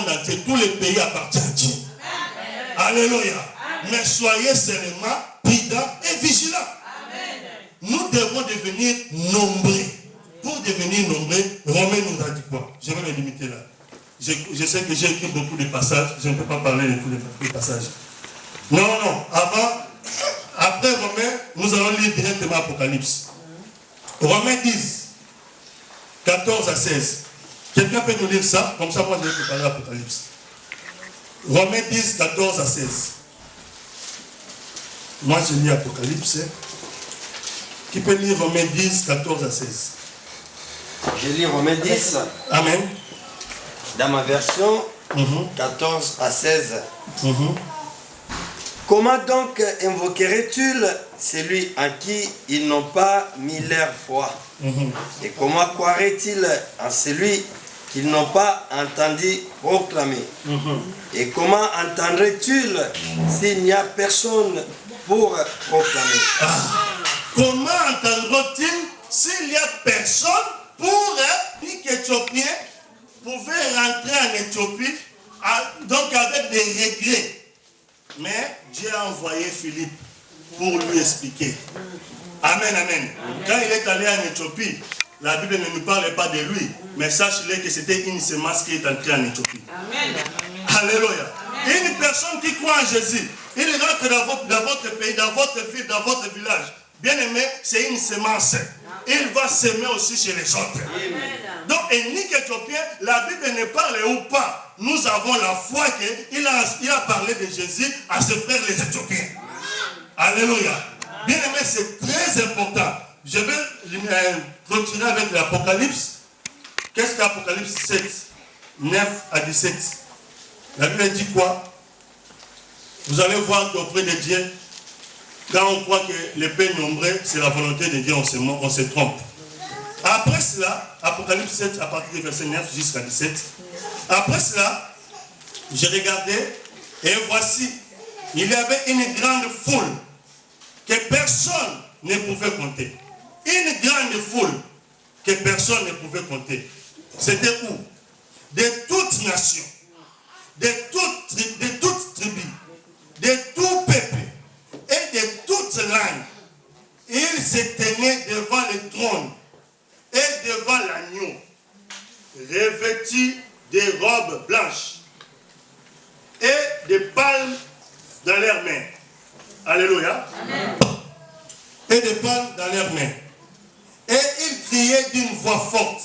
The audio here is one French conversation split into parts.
monde entier, tous les pays appartiennent à Dieu. Alléluia. Mais soyez seulement prudents et vigilants. Nous devons devenir nombreux. Pour devenir nombreux, Romain nous a dit quoi? Je vais me limiter là. Je sais que j'ai écrit beaucoup de passages. Je ne peux pas parler de tous les passages. Non. Après Romain, nous allons lire directement Apocalypse. Romains 10, 14 à 16. Quelqu'un peut nous lire ça? Comme ça, moi, je vais préparer Apocalypse. Romains 10, 14 à 16. Moi, je lis Apocalypse. Qui peut lire Romains 10, 14 à 16? Je lis Romains 10. Amen. Dans ma version, 14 à 16. Comment donc invoquerais-tu celui en qui ils n'ont pas mis leur foi? Et comment croiraient-ils en celui qu'ils n'ont pas entendu proclamer? Et comment entendraient-ils s'il n'y a personne pour proclamer? Comment entendront-ils s'il n'y a personne pour dire qu'Éthiopien pouvait rentrer en Éthiopie donc avec des regrets? Mais Dieu a envoyé Philippe pour lui expliquer. Amen, amen. Quand il est allé en Éthiopie, la Bible ne nous parlait pas de lui, mais sache-le que c'était une semence qui est entrée en Éthiopie. Amen. Alléluia. Une personne qui croit en Jésus, il rentre dans votre pays, dans votre ville, dans votre village. Bien aimé, c'est une semence. Il va s'aimer aussi chez les autres. Amen. Donc, unique Éthiopien, la Bible ne parle ou pas. Nous avons la foi qu'il a parlé de Jésus à ses frères les Éthiopiens. Alléluia. Bien aimé, c'est très important. Je vais continuer avec l'Apocalypse. Qu'est-ce qu'Apocalypse 7, 9 à 17? La Bible dit quoi? Vous allez voir qu'auprès de Dieu, quand on croit que les pays nombreux, c'est la volonté de Dieu, on se trompe. Après cela, Apocalypse 7, à partir du verset 9 jusqu'à 17. Après cela, j'ai regardé et voici, il y avait une grande foule que personne ne pouvait compter. Une grande foule que personne ne pouvait compter. C'était où? De toutes nations, de toutes tribus, de tout peuple et de toutes langues. Ils se tenaient devant le trône et devant l'agneau, revêtus des robes blanches et des palmes dans leurs mains. Alléluia. Amen. Et des palmes dans leurs mains. Et ils criaient d'une voix forte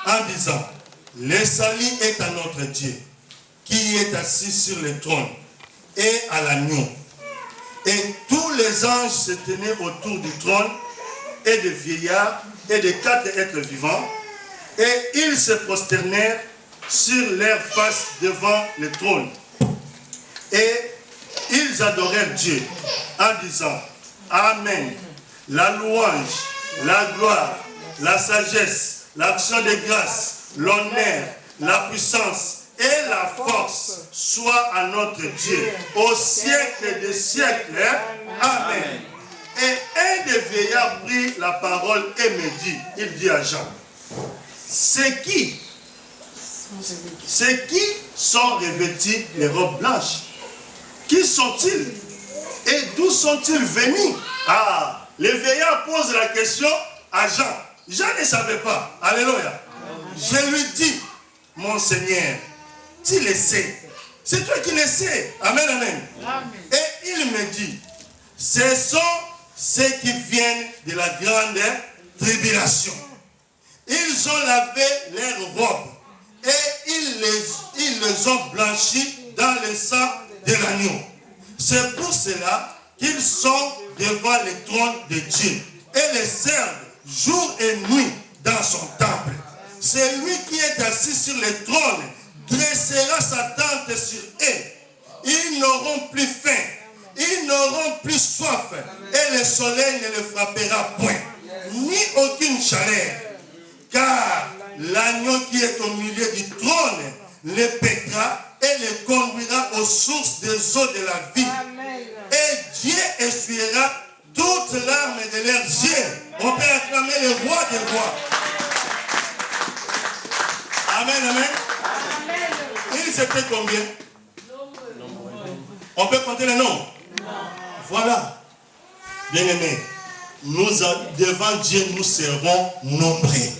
en disant: le salut est à notre Dieu qui est assis sur le trône et à l'agneau. Et tous les anges se tenaient autour du trône et des vieillards et des 4 êtres vivants, et ils se prosternèrent sur leurs faces devant le trône. Et ils adorèrent Dieu en disant: Amen. La louange, la gloire, la sagesse, l'action de grâce, l'honneur, la puissance et la force soit à notre Dieu au siècle des siècles. Amen. Et un des vieillards prit la parole et me dit, il dit à Jean: c'est qui sont revêtus les robes blanches? Qui sont-ils? Et d'où sont-ils venus? Ah, le vieillard pose la question à Jean. Jean ne savait pas. Alléluia. Je lui dis: mon Seigneur, tu le sais. C'est toi qui le sais. Amen, amen. Et il me dit: ce sont ceux qui viennent de la grande tribulation. Ils ont lavé leurs robes et ils les ont blanchis dans le sang de l'agneau. C'est pour cela qu'ils sont devant le trône de Dieu et les servent jour et nuit dans son temple. C'est lui qui est assis sur le trône dressera sa tente sur eux. Ils n'auront plus faim, ils n'auront plus soif, et le soleil ne les frappera point, ni aucune chaleur, car l'agneau qui est au milieu du trône les pètera et les conduira aux sources des eaux de la vie. Et Dieu essuiera toutes larmes de leurs yeux. On peut acclamer le roi des rois. Amen, amen. Ils étaient combien? On peut compter les noms? Voilà. Bien-aimés, devant Dieu, nous serons nombreux.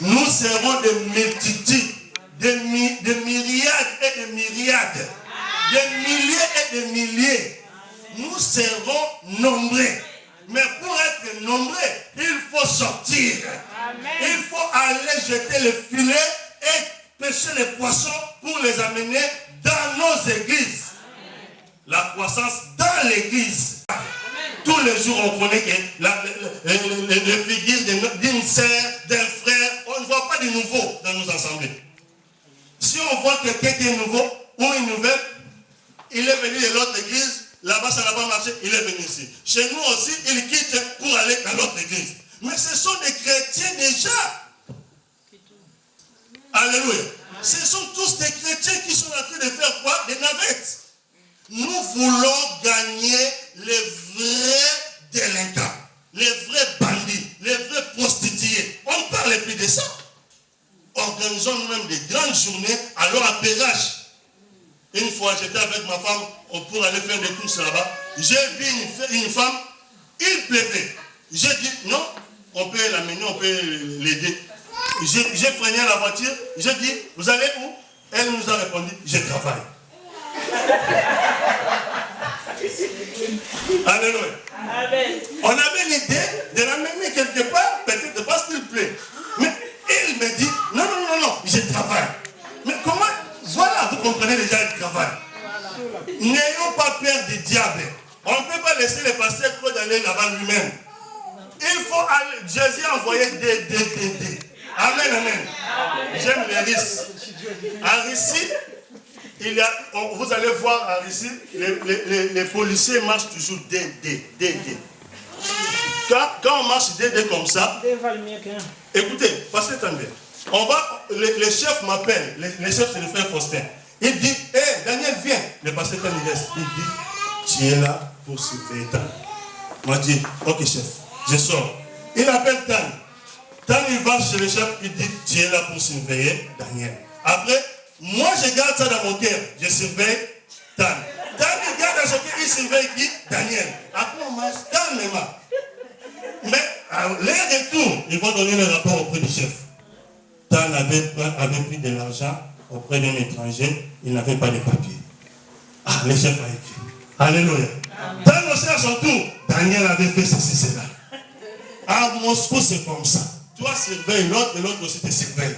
Nous serons des multitudes, des myriades et des myriades, des milliers et des milliers. Nous serons nombreux. Mais pour être nombreux, il faut sortir. Il faut aller jeter le filet et pêcher les poissons pour les amener dans nos églises. La croissance dans l'église. Tous les jours, on connaît que les figures d'une sœur, d'un frère, on ne voit pas de nouveau dans nos assemblées. Si on voit quelqu'un qui est nouveau ou une nouvelle, il est venu de l'autre église, là-bas ça n'a pas marché, il est venu ici. Chez nous aussi, il quitte pour aller dans l'autre église. Mais ce sont des chrétiens déjà. Alléluia. Ce sont tous des chrétiens qui sont en train de faire quoi? Des navettes. Nous voulons gagner les vrais délinquants, les vrais bandits, les vrais prostituées. On ne parle plus de ça. Organisons nous-mêmes des grandes journées, allons à Perrache. Une fois, j'étais avec ma femme pour aller faire des courses là-bas. J'ai vu une femme, il pleuvait. J'ai dit, non, on peut l'amener, on peut l'aider. J'ai freiné la voiture, j'ai dit, vous allez où? Elle nous a répondu, je travaille. Alléluia. Amen. On avait l'idée de l'amener quelque part, peut-être parce qu'il plaît. Mais il me dit, non, je travaille. Mais comment? Voilà, vous comprenez déjà le travail. N'ayons pas peur du diable. On ne peut pas laisser le pasteur Claude aller là-bas lui-même. Il faut aller. Jésus a envoyé des. Amen. J'aime les risques. À Rissi, vous allez voir à Rissi, les policiers marchent toujours des. Quand on marche des comme ça, écoutez, passez attendez. Le chef m'appelle, le chef c'est le frère Faustin. Il dit, hé, Daniel, viens. Le pasteur il dit, tu es là pour surveiller Tan. Moi je dis, ok chef, je sors. Il appelle Tan. Tan il va chez le chef, il dit, tu es là pour surveiller Daniel. Après, moi je garde ça dans mon cœur, je surveille Tan. Tan il garde dans son cœur, il surveille qui? Daniel. Après on marche calmement. Mais à leur retour, ils vont donner le rapport auprès du chef. Tan avait pris de l'argent auprès d'un étranger, il n'avait pas de papier. Ah, le chef a écrit. Alléluia. Tan aussi à son tour, Daniel avait fait ceci, cela. À Moscou, c'est comme ça. Toi surveille l'autre et l'autre aussi te surveille.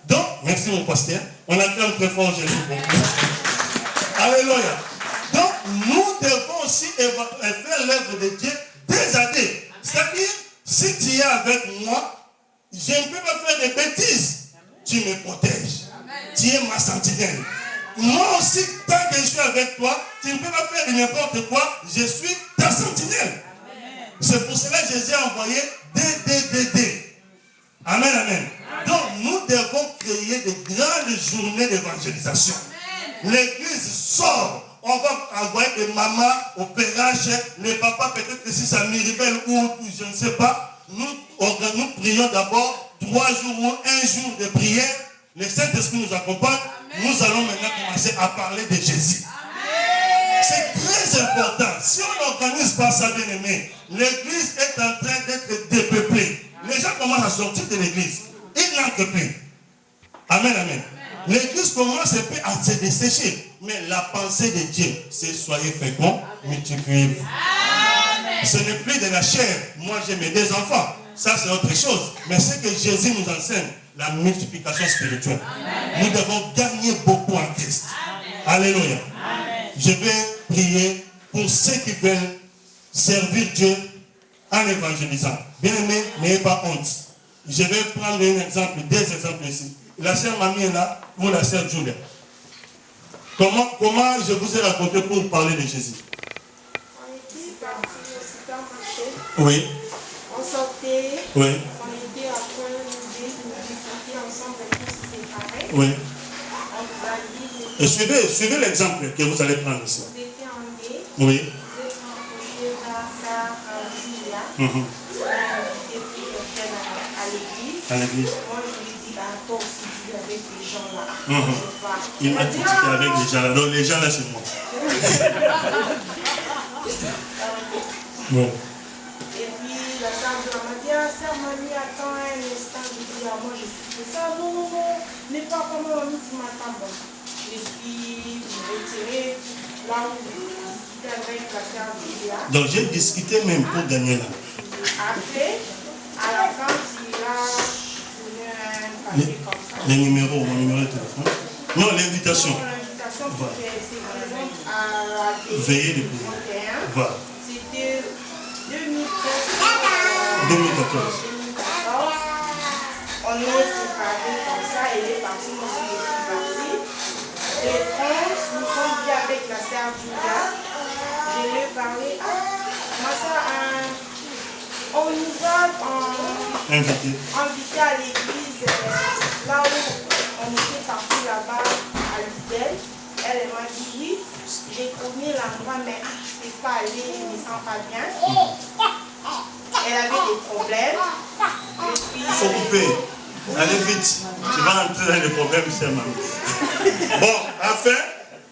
Donc, merci mon pasteur. On acclame très fort Jésus pour nous. Alléluia. Donc, nous devons aussi faire l'œuvre de Dieu des années. C'est-à-dire, si tu es avec moi, je ne peux pas faire des bêtises. Tu me protèges. Tu es ma sentinelle. Moi aussi, tant que je suis avec toi, tu ne peux pas faire n'importe quoi. Je suis ta sentinelle. C'est pour cela que Jésus a envoyé des. Amen. Donc, nous devons créer de grandes journées d'évangélisation. L'église sort. On va envoyer des mamans au Perrache, les papas, peut-être que si ça Miribel ou je ne sais pas. Nous prions d'abord 3 jours ou 1 jour de prière. Le Saint-Esprit nous accompagne. Amen. Nous allons maintenant commencer à parler de Jésus. C'est très important. Si on n'organise pas ça, bien aimé, l'église est en train d'être dépeuplée. Les gens commencent à sortir de l'église. Ils n'entrent plus. Amen. L'église commence un peu à se dessécher. Mais la pensée de Dieu, c'est soyez féconds, multipliez-vous. Ce n'est plus de la chair. Moi, j'ai mes 2 enfants. Ça, c'est autre chose. Mais ce que Jésus nous enseigne, la multiplication spirituelle. Amen. Nous devons gagner beaucoup en Christ. Amen. Alléluia. Amen. Je vais prier pour ceux qui veulent servir Dieu en évangélisant. Bien aimé, n'ayez pas honte. Je vais prendre un exemple, 2 exemples ici. La sœur Mamie est là, ou la sœur Julia. Comment je vous ai raconté pour parler de Jésus? On était partis au supermarché. Oui. On sortait. Oui. On était à point de discuter ensemble pour se séparer. Oui. On nous a dit. Et suivez l'exemple que vous allez prendre ici. Vous étiez en dé. Oui. Vous êtes rapproché par ça, Julia. Mm-hmm. On a invité pour quelqu'un à l'église. À l'église. Moi, je lui dis, toi aussi, tu es avec les gens là. Il m'a dit que c'était avec les gens là. Donc les gens là, c'est moi. Ouais. Et puis la sœur m'a dit, ah, sœur Mamie, attends un instant. Je dis, ah, moi je suis ça. Non, non, non, n'est pas comme Mamie, tu m'attends. Bon, je suis retirée là où je discutais avec la sœur Julia. Donc j'ai discuté même pour gagner là. Après, à la fin, il a donné un papier comme ça. Les numéros, mon numéro de téléphone. Non, l'invitation. L'invitation pour que c'est présente à la télé. Veillez de prière. 31. Voilà. C'était 2014. 2014. On est séparés comme ça, elle est partie, moi aussi je suis partie. Les 11, nous sommes venus avec la sœur Julia. Je lui ai parlé, ah, ma sœur, on nous a invité à l'église, là où on était parti là-bas à Lidl. Elle m'a dit oui, j'ai connu l'endroit, mais je ne peux pas aller, je ne me sens pas bien. Elle avait des problèmes. Il faut couper. Allez vite. Tu vas entrer dans les problèmes, chère mamie. Bon, enfin,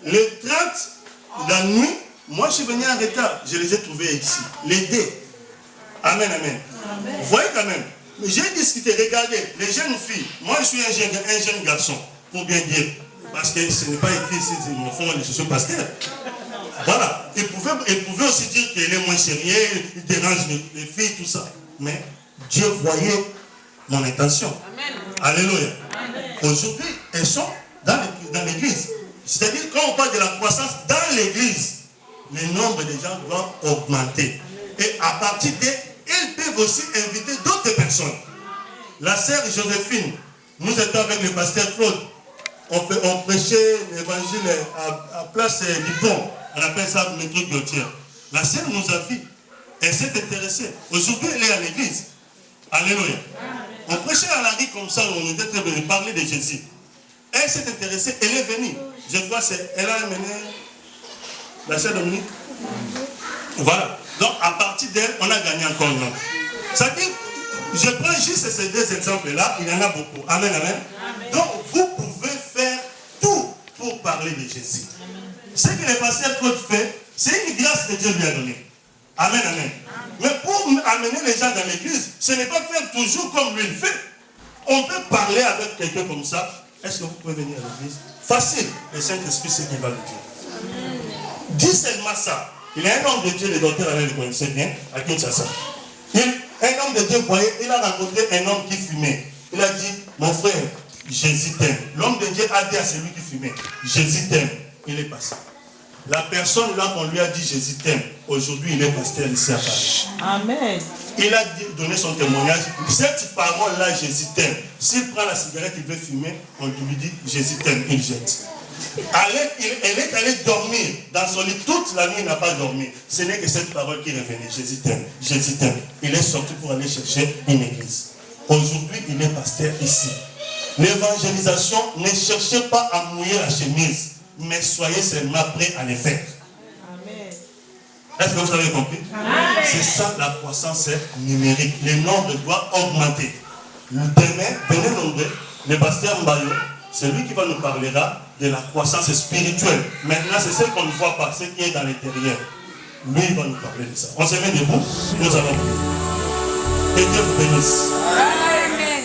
le 30 de la nuit, moi je suis venu en retard. Je les ai trouvés ici. Les deux. Amen, amen. Vous voyez quand même. Mais j'ai discuté, regardez, les jeunes filles. Moi je suis un jeune garçon, pour bien dire. Parce que ce n'est pas écrit ici, mon fond, je suis pasteur. Voilà. Il pouvait aussi dire qu'il est moins sérieux, il dérange les filles, tout ça. Mais Dieu voyait mon intention. Amen. Alléluia. Aujourd'hui, elles sont dans l'église. C'est-à-dire, quand on parle de la croissance dans l'église, le nombre de gens doit augmenter. Et à partir d'eux, ils peuvent aussi inviter d'autres personnes. La sœur Joséphine, nous étions avec le pasteur Claude. On prêchait l'évangile à place du pont. On appelle ça le truc Gauthier. La sœur nous a vu. Elle s'est intéressée. Aujourd'hui, elle est à l'église. Alléluia. On prêchait à la rue comme ça, on était très bien, parler de Jésus. Elle s'est intéressée, elle est venue. Je crois qu'elle a amené la sœur Dominique. Voilà. Donc, à partir d'elle, on a gagné encore un nom. Ça dit, je prends juste ces deux exemples-là, il y en a beaucoup. Amen, amen. Donc, vous pouvez faire tout pour parler de Jésus. Ce que le pasteur Claude fait, c'est une grâce que Dieu lui a donnée. Amen, amen. Mais pour amener les gens dans l'église, ce n'est pas faire toujours comme lui le fait. On peut parler avec quelqu'un comme ça. Est-ce que vous pouvez venir à l'église? Facile. Le Saint-Esprit, c'est qui va le dire. Dis seulement ça. Il y a un homme de Dieu, le docteur Alain le connaissait bien, à Kinshasa. Un homme de Dieu, voyez, il a rencontré un homme qui fumait. Il a dit, mon frère, Jésus t'aime. L'homme de Dieu a dit à celui qui fumait, Jésus t'aime. Il est passé. La personne là qu'on lui a dit Jésus t'aime, aujourd'hui il est pasteur ici à Paris. Amen. Il a donné son témoignage. Cette parole-là, Jésus t'aime. S'il prend la cigarette, il veut fumer, on lui dit Jésus t'aime, il jette. Elle est allée dormir dans son lit toute la nuit, il n'a pas dormi. Ce n'est que cette parole qui revenait, Jésus t'aime, Jésus t'aime. Il est sorti pour aller chercher une église. Aujourd'hui, il est pasteur ici. L'évangélisation, ne cherchez pas à mouiller la chemise, mais soyez seulement prêts à les faire. Amen. Est-ce que vous avez compris? C'est ça la croissance numérique. Le nombre doit augmenter. Demain, venez nombreux, le pasteur Mbayo, c'est lui qui va nous parlera de la croissance spirituelle. Maintenant, c'est ce qu'on ne voit pas, ce qui est dans l'intérieur. Lui, il va nous parler de ça. On se met debout, nous allons prier. Que Dieu vous bénisse. Amen.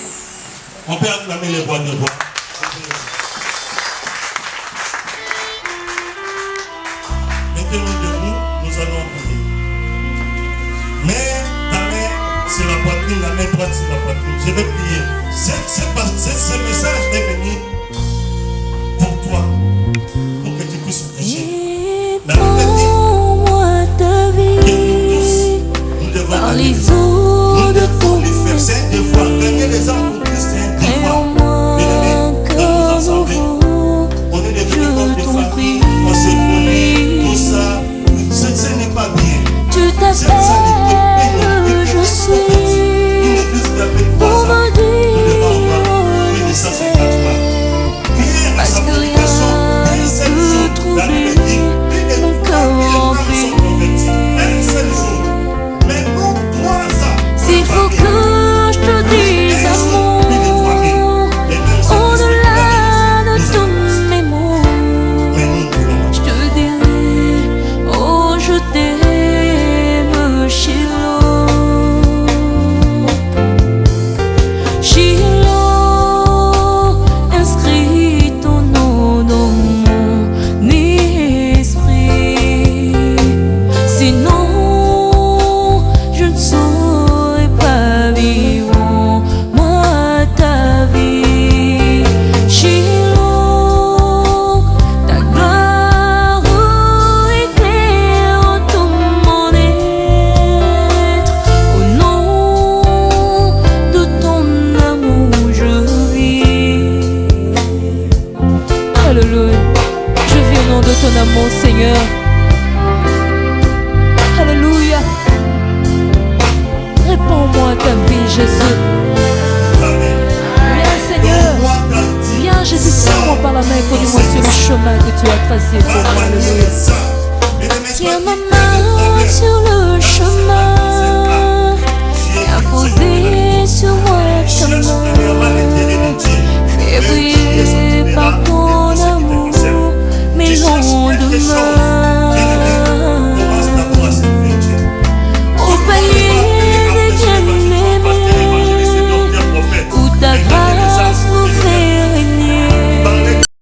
On peut acclamer les rois de bois. Mettez-nous debout, nous allons prier. Mets ta main sur la poitrine, la main droite sur la poitrine. Je vais prier. Ce message est venu pour toi, pour que tu puisses prêcher. La Bible dit que nous tous, nous devons aller. Nous devons les faire. C'est un devoir. Gagner les âmes pour Christ, c'est un devoir. Bien-aimés, dans nos assemblées, on est devenus comme des familles, on s'est connaît, tout ça. Ce n'est pas bien. Tu t'appelles, je suis. Une église qui a fait 3 ans, nous devons avoir 1550 mois. ton amour, Seigneur. Alléluia. Réponds-moi ta vie, Jésus. Viens, Seigneur. Viens, Jésus, tiens-moi par la main et conduis-moi sur le chemin que tu as tracé pour moi. Alléluia. Tiens ma main sur le chemin